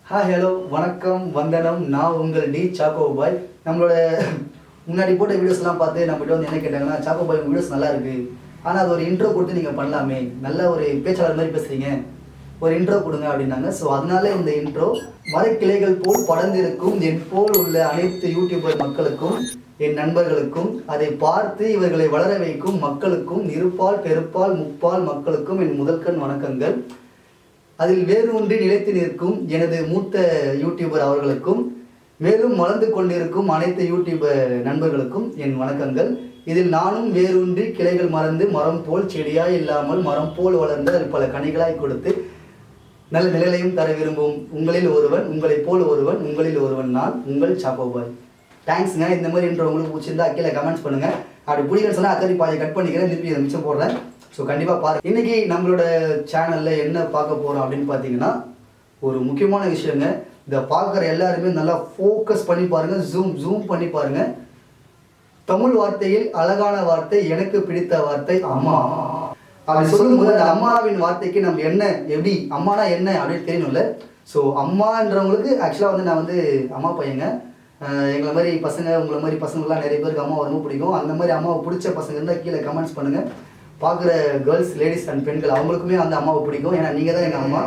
Hi hello வணக்கம் வந்தனம். நான் உங்கள் டி சாக்கோ பாய். நம்மளோட முன்னாடி போட்ட வீடியோஸ்லாம் பார்த்து நம்மகிட்ட வந்து என்ன கேட்டாங்கன்னா, சாக்கோ பாய் வீடியோஸ் நல்லா இருக்கு, ஆனால் அது ஒரு இன்ட்ரோ கொடுத்து நீங்கள் பண்ணலாமே, நல்ல ஒரு பேச்சாளர் மாதிரி பேசுகிறீங்க, ஒரு இன்ட்ரோ கொடுங்க அப்படின்னாங்க. ஸோ அதனால இந்த இன்ட்ரோ மரக்கிளைகள் போல் படர்ந்திருக்கும் என் போல் உள்ள அனைத்து யூடியூபர் மக்களுக்கும், என் நண்பர்களுக்கும், அதை பார்த்து இவர்களை வளர வைக்கும் மக்களுக்கும், இருப்பால் பெருப்பால் முப்பால் மக்களுக்கும் என் முதல்கண் வணக்கங்கள். அதில் வேறு ஒன்றி நிலைத்து நிற்கும் எனது மூத்த யூடியூபர் அவர்களுக்கும், மேலும் வளர்ந்து கொண்டிருக்கும் அனைத்து யூடியூபர் நண்பர்களுக்கும் என் வணக்கங்கள். இதில் நானும் வேரூன்றி கிளைகள் மறந்து மரம் போல் செடியாய் இல்லாமல் மரம் போல் வளர்ந்து அதில் பல கனிகளாய் கொடுத்து நல்ல நிலையையும் தர விரும்பும் உங்களில் ஒருவன், உங்களைப் போல் ஒருவன், உங்களில் ஒருவன் நான், உங்கள் சாக்கோ பாய். தேங்க்ஸ்ங்க. இந்த மாதிரி இன்ட்ரோ உங்களுக்கு பிடிச்சிருந்தா கீழே கமெண்ட்ஸ் பண்ணுங்கள். அப்படி பிடிக்கன்னு சொன்னால் அக்கறை பாதி கட் பண்ணிக்கிறேன், திருப்பி மிச்சம் போடுறேன். ஸோ கண்டிப்பாக பாருங்கள். இன்றைக்கி நம்மளோட சேனலில் என்ன பார்க்க போகிறோம் அப்படின்னு பார்த்தீங்கன்னா, ஒரு முக்கியமான விஷயங்க. இதை பார்க்குற எல்லாருமே நல்லா ஃபோக்கஸ் பண்ணி பாருங்கள், ஜூம் பண்ணி பாருங்கள். தமிழ் வார்த்தையில் அழகான வார்த்தை, எனக்கு பிடித்த வார்த்தை அம்மா. அப்படி சொல்லும்போது அந்த அம்மாவின் வார்த்தைக்கு நம்ம என்ன, எப்படி அம்மானா என்ன அப்படின்னு தெரியணும்ல. ஸோ அம்மான்றவங்களுக்கு ஆக்சுவலாக வந்து நான் வந்து அம்மா பையங்க. எங்களை மாதிரி பசங்க, உங்களை மாதிரி பசங்கள்லாம் நிறைய பேருக்கு அம்மாவை ரொம்ப பிடிக்கும். அந்த மாதிரி அம்மாவை பிடிச்ச பசங்க இருந்தால் கீழே கமெண்ட்ஸ் பண்ணுங்கள். பார்க்குற கேர்ள்ஸ், லேடிஸ் அண்ட் பெண்கள் அவங்களுக்குமே அந்த அம்மாவை பிடிக்கும். ஏன்னா நீங்கள் தான் எங்கள் அம்மா.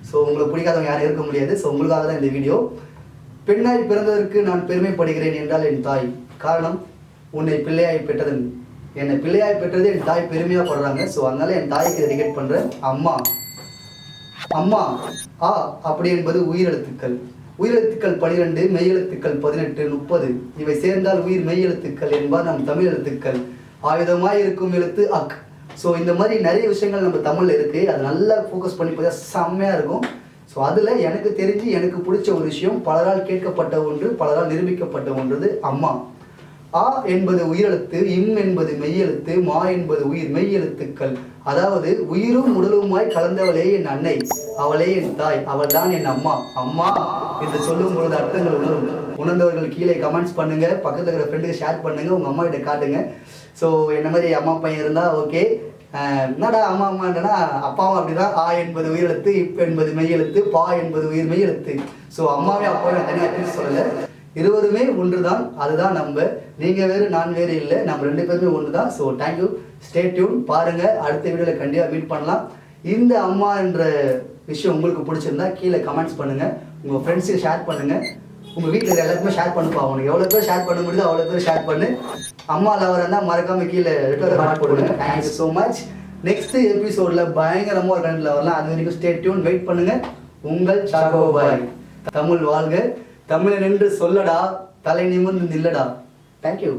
ஸோ உங்களுக்கு பிடிக்காதவங்க யாரும் இருக்க முடியாது. ஸோ உங்களுக்காக தான் இந்த வீடியோ. பெண்ணாய் பிறந்ததற்கு நான் பெருமைப்படுகிறேன் என்றால் என் தாய். காரணம், உன்னை பிள்ளையாய் பெற்றதன், என்னை பிள்ளையாய் பெற்றது என் தாய் பெருமையாக படுறாங்க. ஸோ அதனால என் தாய்க்கு டெடிகேட் பண்ணுறேன். அம்மா அம்மா ஆ அப்படி என்பது உயிரெழுத்துக்கள். உயிரெழுத்துக்கள் 12, மெய்யெழுத்துக்கள் 18, 30. இவை சேர்ந்தால் உயிர் மெய்யெழுத்துக்கள் என்பார் நம் தமிழ் எழுத்துக்கள். ஆயுதமாய் இருக்கும் எழுத்து அக். ஸோ இந்த மாதிரி நிறைய விஷயங்கள் நம்ம தமிழில் இருக்குது. அது நல்லா ஃபோக்கஸ் பண்ணி பார்த்தா செம்மையாக இருக்கும். ஸோ அதில் எனக்கு தெரிஞ்சு எனக்கு பிடிச்ச ஒரு விஷயம், பலரால் கேட்கப்பட்ட ஒன்று, பலரால் நிரூபிக்கப்பட்ட ஒன்றது அம்மா. ஆ என்பது உயிரெழுத்து, இம் என்பது மெய்யெழுத்து, மா என்பது உயிர் மெய்யெழுத்துக்கள். அதாவது உயிரும் உடலுமாய் கலந்தவளே என் அன்னை, அவளே என் தாய், அவள் தான் என் அம்மா. அம்மா என்று சொல்லும் பொழுது அர்த்தங்கள் உணரும். உணர்ந்தவர்கள் கீழே கமெண்ட்ஸ் பண்ணுங்க, பக்கத்தில் இருக்கிற ஃப்ரெண்டுக்கு ஷேர் பண்ணுங்க, உங்கள் அம்மா கிட்ட காட்டுங்க. ஸோ என்ன மாதிரி அம்மா பையன் இருந்தால் ஓகே. என்னடா அம்மா அம்மான்றனா அப்பாவும் அப்படிதான். ஆ என்பது உயிரெழுத்து, இப் என்பது மெய்யெழுத்து, பா என்பது உயிர் மெய்யெழுத்து. ஸோ அம்மாவே அப்பாவே நான் தனியாக பிரித்து சொல்லலை, இருவருமே ஒன்று தான். அதுதான் நம்ம, நீங்கள் வேறு நான் வேறு இல்லை, நம்ம ரெண்டு பேருமே ஒன்று தான். So thank you, stay tune. பாருங்கள், அடுத்த வீடியோவில் கண்டிப்பாக மீட் பண்ணலாம். இந்த அம்மா என்ற விஷயம் உங்களுக்கு பிடிச்சிருந்தா கீழே கமெண்ட்ஸ் பண்ணுங்கள், உங்கள் ஃப்ரெண்ட்ஸுக்கு ஷேர் பண்ணுங்கள், உங்கள் வீட்டில் இருக்கிற எல்லாருக்குமே ஷேர் பண்ணுப்பா. உனக்கு எவ்வளோ பேர் ஷேர் பண்ண முடியுதோ அவ்வளோ பேர் ஷேர் பண்ணு. அம்மா லவர் இருந்தால் மறக்காமல் கீழே ஹார்ட் போடுங்க. Thank you so much. நெக்ஸ்ட் எபிசோடில் பயங்கரமாக ஒரு கண்டில் வரலாம். அது வரைக்கும் ஸ்டே டியூன், வெயிட் பண்ணுங்கள். உங்கள் சாக்கோ பாய். தமிழ் வாழ்க, தமிழன் என்று சொல்லடா, தலை நிமிர்ந்து நில்லடா. தேங்க்யூ.